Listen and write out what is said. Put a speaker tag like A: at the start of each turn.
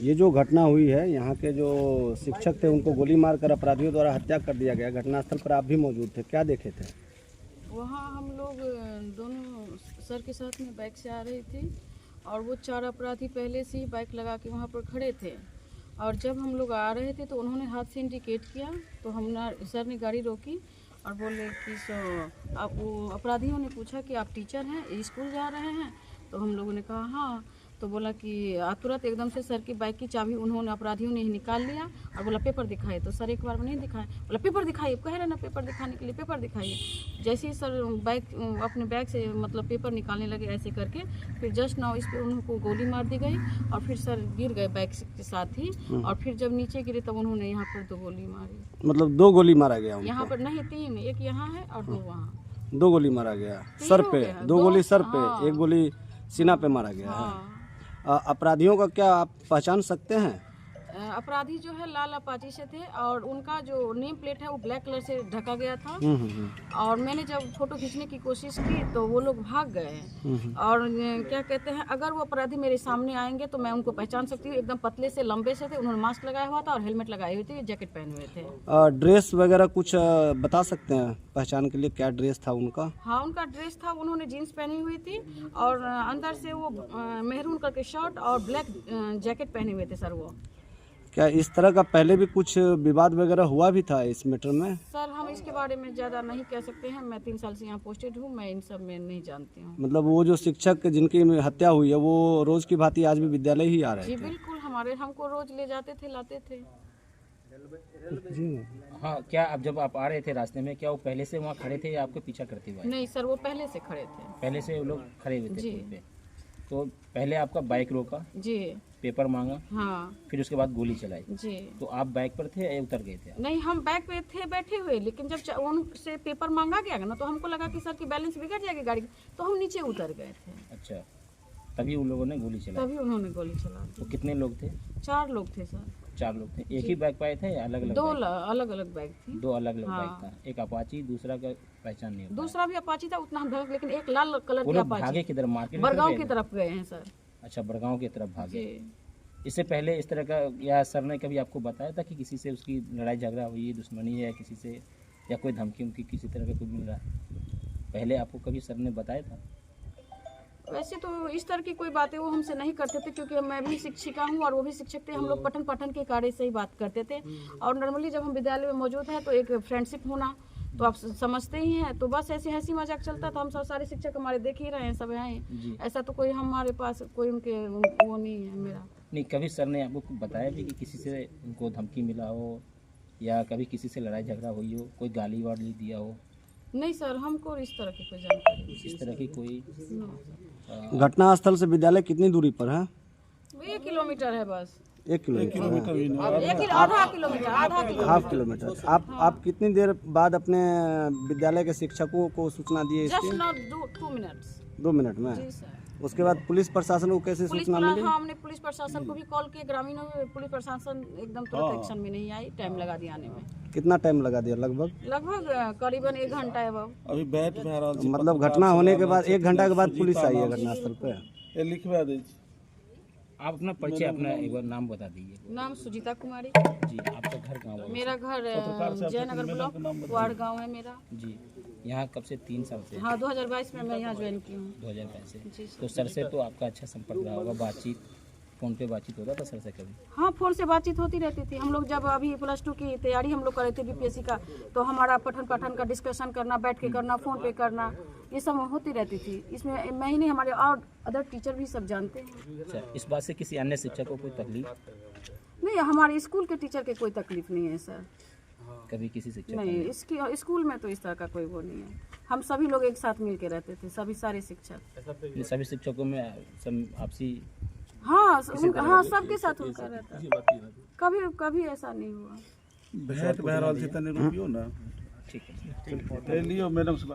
A: ये जो घटना हुई है, यहाँ के जो शिक्षक थे उनको गोली मारकर अपराधियों द्वारा हत्या कर दिया गया। घटनास्थल पर आप भी मौजूद थे, क्या देखे थे?
B: वहाँ हम लोग दोनों सर के साथ में बाइक से आ रहे थे और वो 4 अपराधी पहले से ही बाइक लगा के वहाँ पर खड़े थे। और जब हम लोग आ रहे थे तो उन्होंने हाथ से इंडिकेट किया, तो सर ने गाड़ी रोकी और बोले कि आप, वो अपराधियों ने पूछा कि आप टीचर हैं, स्कूल जा रहे हैं? तो हम लोगों ने कहा हाँ। तो बोला कि तुरंत एकदम से सर की बाइक की चाबी उन्होंने अपराधियों ने ही निकाल लिया और बोला पेपर दिखाए। तो सर एक बार में नहीं दिखाए, बोला पेपर दिखाइए, कह रहे ना पेपर दिखाने के लिए, पेपर दिखाइए। जैसे ही सर बाइक अपने बैग से मतलब पेपर निकालने लगे ऐसे करके, फिर जस्ट नाउ इस पर उनको गोली मार दी गई और फिर सर गिर गए बाइक के साथ ही। और फिर जब नीचे गिरे तब उन्होंने यहाँ पर 2 गोली मारी।
A: मतलब 2 गोली मारा गया उनको?
B: यहाँ पर नहीं 3, एक यहाँ है और 2 वहाँ।
A: 2 गोली मारा गया सर पे, 2 गोली सर पे,
B: हाँ।
A: 1 गोली सीना पे मारा गया है। अपराधियों का क्या आप पहचान सकते हैं?
B: अपराधी जो है लाल अपाची से थे और उनका जो नेम प्लेट है वो ब्लैक कलर से ढका गया था। और मैंने जब फोटो खींचने की कोशिश की तो वो लोग भाग गए। और क्या कहते हैं, अगर वो अपराधी मेरे सामने आएंगे तो मैं उनको पहचान सकती हूँ। एकदम पतले से लंबे से थे, उन्होंने मास्क लगाया हुआ था और हेलमेट लगाए हुए थे, जैकेट पहने हुए थे।
A: ड्रेस वगैरह कुछ बता सकते हैं पहचान के लिए, क्या ड्रेस था उनका?
B: हाँ, उनका ड्रेस था, उन्होंने जीन्स पहनी हुई थी और अंदर से वो मेहरून कलर के शर्ट और ब्लैक जैकेट पहने हुए थे सर वो।
A: क्या इस तरह का पहले भी कुछ विवाद वगैरह हुआ भी था इस मैटर में?
B: सर हम इसके बारे में ज़्यादा नहीं कह सकते हैं, मैं 3 साल से यहाँ पोस्टेड हूँ, मैं इन सब में नहीं जानती हूँ।
A: मतलब वो जो शिक्षक जिनकी हत्या हुई है वो रोज की भांति आज भी विद्यालय ही आ रहे
B: जी
A: थे?
B: बिल्कुल, हमको रोज ले जाते थे, लाते थे।
A: जी
C: हाँ, क्या अब जब आप आ रहे थे रास्ते में, क्या वो पहले से वहाँ खड़े थे या आपको पीछा करते हुए?
B: नहीं सर, वो पहले से खड़े थे।
C: पहले से वो लोग खड़े हुए थे
B: जी।
C: पुल पे। तो पहले आपका बाइक रोका,
B: जी
C: पेपर मांगा,
B: हाँ
C: फिर उसके बाद गोली चलाई।
B: जी।
C: तो आप बाइक पर थे या उतर गए थे?
B: नहीं, हम बैग पे थे बैठे हुए, लेकिन जब उनसे पेपर मांगा गया ना तो हमको लगा कि सर की बैलेंस बिगड़ जाएगी गाड़ी की, तो हम नीचे उतर गए थे।
C: अच्छा, तभी उन लोगों ने गोली चलाई।
B: तभी उन्होंने गोली चला दी।
C: तो कितने लोग थे?
B: 4 लोग थे सर।
C: 4 लोग थे। एक ही बाइक पाए थे या अलग अलग?
B: 2 अलग अलग बैग थी।
C: 2 अलग अलग
B: हाँ।
C: बाइक था। एक अपाची, दूसरा का पहचान नहीं होता।
B: दूसरा भी अपाची था, उतना हम धड़क, लेकिन एक लाल कलर
C: वो
B: की
C: लोग भागे
B: अपाची
C: किधर? मार्केट
B: बड़गांव की तरफ गए हैं सर।
C: अच्छा, बड़गांव की तरफ भागे।
B: जी।
C: इससे पहले इस तरह का या सर ने कभी आपको बताया था कि किसी से उसकी लड़ाई झगड़ा हुई, दुश्मनी है किसी से, या कोई धमकी उमकी किसी तरह का कुछ मिल रहा है? पहले आपको कभी सर ने बताया था?
B: वैसे तो इस तरह की कोई बातें वो हमसे नहीं करते थे, क्योंकि मैं भी शिक्षिका हूँ और वो भी शिक्षक थे। हम लोग पठन पाठन के कार्य से ही बात करते थे। और नॉर्मली जब हम विद्यालय में मौजूद हैं तो एक फ्रेंडशिप होना तो आप समझते ही हैं। तो बस ऐसे हंसी मजाक चलता था। हम सब सारे शिक्षक हमारे देख ही रहे हैं, सब हैं। ऐसा तो कोई हमारे पास कोई उनके वो नहीं है मेरा।
C: नहीं, कभी सर ने आपको बताया भी कि किसी से उनको धमकी मिला हो या कभी किसी से लड़ाई झगड़ा हुई हो, कोई गाली वाली दिया हो?
B: नहीं सर, हमको इस तरह की कोई जानकारी नहीं।
C: इस तरह की कोई
A: घटना स्थल से विद्यालय कितनी दूरी पर है?
B: 1 किलोमीटर है बस।
A: 1 किलोमीटर है।
B: आधा किलोमीटर।
A: Half kilometre. आप कितनी देर बाद अपने विद्यालय के शिक्षकों को सूचना दिए
B: जस्ट
A: इसकी?
B: Not 2 minutes.
A: 2 मिनट में?
B: जी सर।
A: उसके बाद पुलिस प्रशासन को कैसे सूचना मिली?
B: हाँ, हमने पुलिस प्रशासन को भी कॉल किया, ग्रामीणों में। पुलिस प्रशासन एकदम तुरंत एक्शन में नहीं आई, टाइम लगा दिया आने में।
A: कितना टाइम लगा दिया?
B: लगभग करीबन 1 घंटा है।
D: अभी बैठ में आ रहा है।
A: मतलब घटना होने के बाद 1 घंटा के बाद पुलिस आई है घटनास्थल पे?
D: ये लिखवा दे।
C: आप अपना परिचय, अपना एक बार नाम बता दीजिए।
B: नाम सुजीता कुमारी
C: जी। आपका घर कहाँ है?
B: मेरा घर जयनगर ब्लॉक वार्ड गांव है मेरा।
C: जी। यहाँ कब से? 3 साल से?
B: हाँ, 2022 में मैं यहाँ ज्वाइन की हूँ।
C: 2022 से।
B: जी
C: तो सर से तो आपका अच्छा संपर्क रहा होगा, बातचीत, फ़ोन पे बातचीत होता था सर से कभी?
B: हाँ, फोन से बातचीत होती रहती थी। हम लोग जब अभी +2 की तैयारी हम लोग कर रहे थे बीपीएससी का, तो हमारा पठन पाठन का डिस्कशन करना, बैठ के करना, फ़ोन पे करना, ये सब होती रहती थी। इसमें मैं ही नहीं, हमारे और अदर टीचर भी सब जानते हैं।
C: अच्छा, इस बात से किसी अन्य शिक्षक को कोई तकलीफ?
B: नहीं, हमारे स्कूल के टीचर के कोई तकलीफ नहीं है सर।
C: कभी किसी शिक्षक?
B: नहीं, इसकी स्कूल में तो इस तरह का कोई वो नहीं है। हम सभी लोग एक साथ मिल के रहते थे, सारे शिक्षक।
C: सभी शिक्षकों में आपसी?
B: हाँ, सबके साथ उनका रहता है। कभी ऐसा नहीं हुआ।
D: भेंट बह रहा है, तनी रुकियो ना।
C: ठीक है।
D: ले लियो मैडम से।